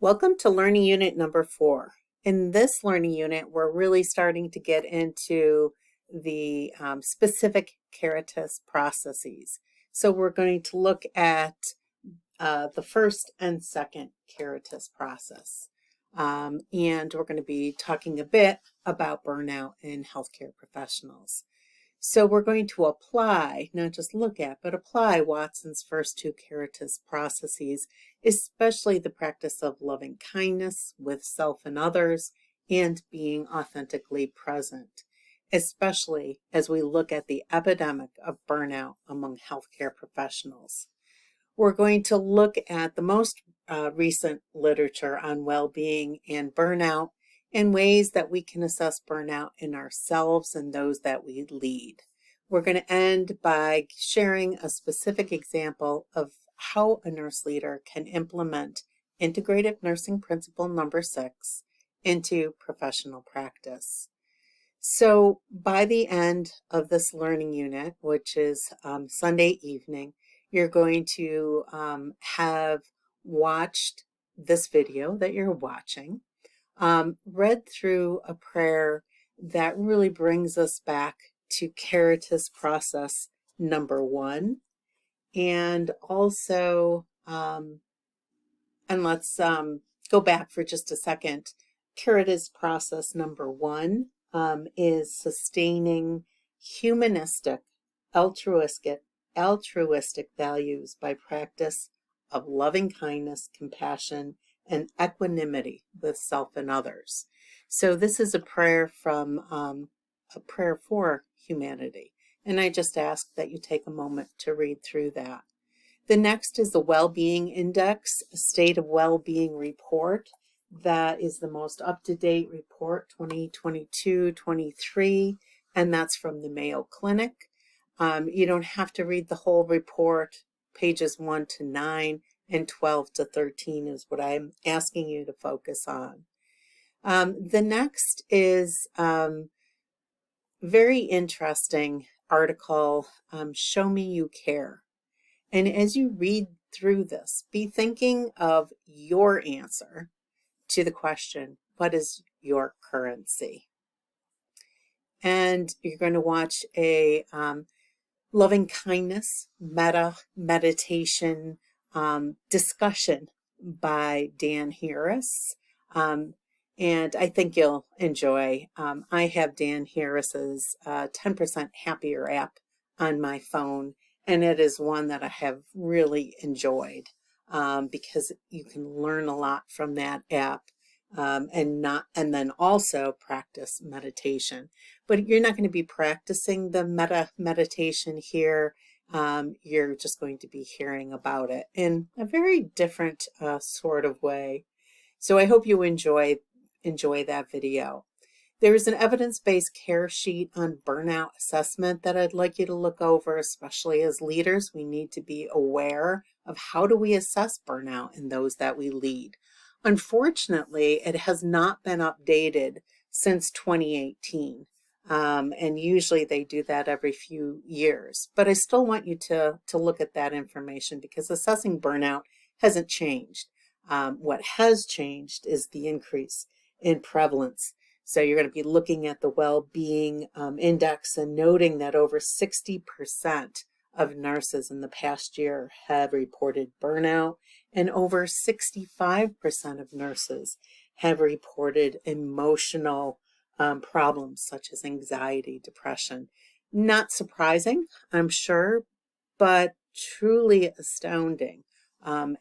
Welcome to Learning Unit number 4. In this learning unit, we're really starting to get into the specific Caritas processes. So we're going to look at the first and second Caritas process. And we're going to be talking a bit about burnout in healthcare professionals. So we're going to apply, not just look at, but apply Watson's first two Caritas processes, especially the practice of loving kindness with self and others and being authentically present, especially as we look at the epidemic of burnout among healthcare professionals. We're going to look at the most recent literature on well-being and burnout and ways that we can assess burnout in ourselves and those that we lead. We're going to end by sharing a specific example of how a nurse leader can implement integrative nursing principle number 6 into professional practice. So by the end of this learning unit, which is Sunday evening, you're going to have watched this video that you're watching, read through a prayer that really brings us back to Caritas process number 1, and also, and let's go back for just a second. Caritas process number 1 is sustaining humanistic, altruistic values by practice of loving kindness, compassion, and equanimity with self and others. So this is a prayer from a prayer for humanity. And I just ask that you take a moment to read through that. The next is the Well-Being Index, a State of Well-Being report. That is the most up-to-date report, 2022-23, and that's from the Mayo Clinic. You don't have to read the whole report. Pages 1 to 9 and 12 to 13 is what I'm asking you to focus on. The next is very interesting article, Show Me You Care. And as you read through this, be thinking of your answer to the question, what is your currency? And you're going to watch a loving kindness meditation discussion by Dan Harris. And I think you'll enjoy. I have Dan Harris's 10% Happier app on my phone, and it is one that I have really enjoyed because you can learn a lot from that app and then also practice meditation. But you're not going to be practicing the meditation here. You're just going to be hearing about it in a very different sort of way. So I hope you enjoy that video. There is an evidence-based care sheet on burnout assessment that I'd like you to look over, especially as leaders. We need to be aware of how do we assess burnout in those that we lead. Unfortunately, it has not been updated since 2018. And usually they do that every few years. But I still want you to look at that information because assessing burnout hasn't changed. What has changed is the increase in prevalence. So you're going to be looking at the well-being index and noting that over 60% of nurses in the past year have reported burnout, and over 65% of nurses have reported emotional problems such as anxiety, depression. Not surprising, I'm sure, but truly astounding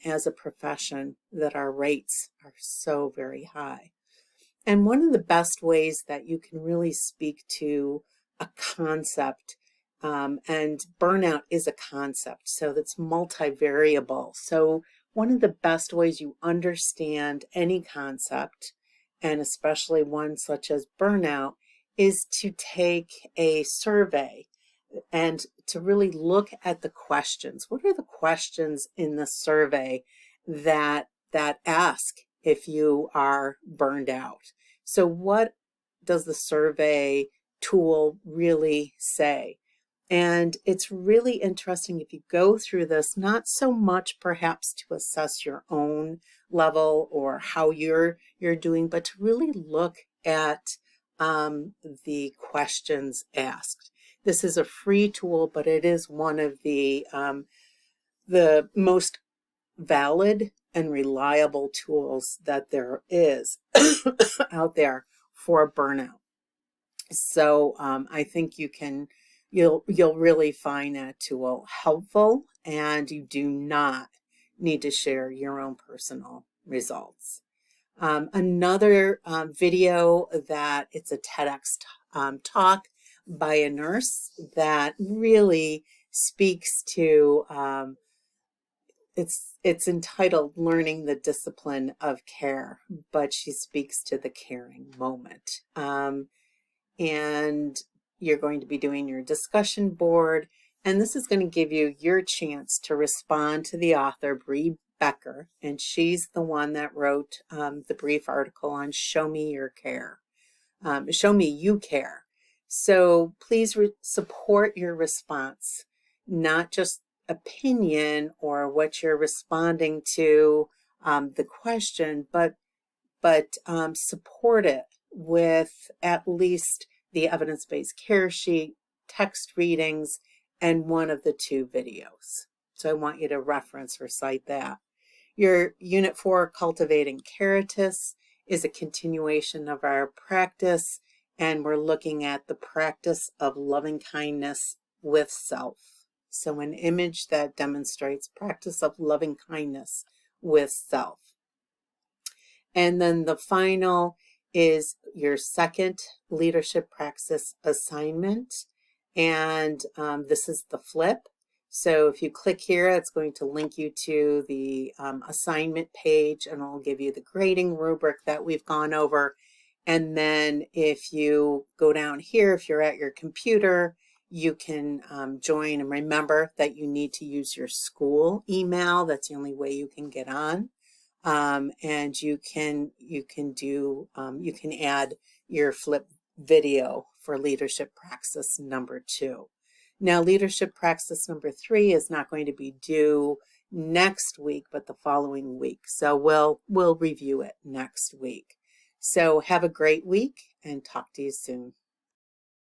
as a profession that our rates are so very high. And one of the best ways that you can really speak to a concept, and burnout is a concept, so that's multivariable. So one of the best ways you understand any concept, and especially one such as burnout, is to take a survey and to really look at the questions. What are the questions in the survey that ask if you are burned out? So what does the survey tool really say? And it's really interesting if you go through this, not so much perhaps to assess your own level or how you're doing, but to really look at the questions asked. This is a free tool, but it is one of the most valid and reliable tools that there is out there for burnout. So I think you'll really find that tool helpful, and you do not need to share your own personal results. Another video that it's a TEDx talk by a nurse that really speaks to it's entitled Learning the Discipline of Care, but she speaks to the caring moment. And you're going to be doing your discussion board, and this is going to give you your chance to respond to the author, Bree Becker, and she's the one that wrote the brief article on Show Me Your Care. Show Me You Care. So please support your response, not just opinion or what you're responding to the question, but support it with at least the evidence-based care sheet, text readings, and one of the 2 videos. So I want you to reference or cite that. Your Unit 4, Cultivating Caritas, is a continuation of our practice, and we're looking at the practice of loving kindness with self. So an image that demonstrates practice of loving kindness with self. And then the final is your second leadership praxis assignment. And this is the flip. So if you click here, it's going to link you to the assignment page, and it'll give you the grading rubric that we've gone over. And then if you go down here, if you're at your computer, you can join, and remember that you need to use your school email. That's the only way you can get on. And you can add your flip video for leadership praxis number 2. Now, leadership praxis number 3 is not going to be due next week, but the following week. So we'll review it next week. So have a great week, and talk to you soon.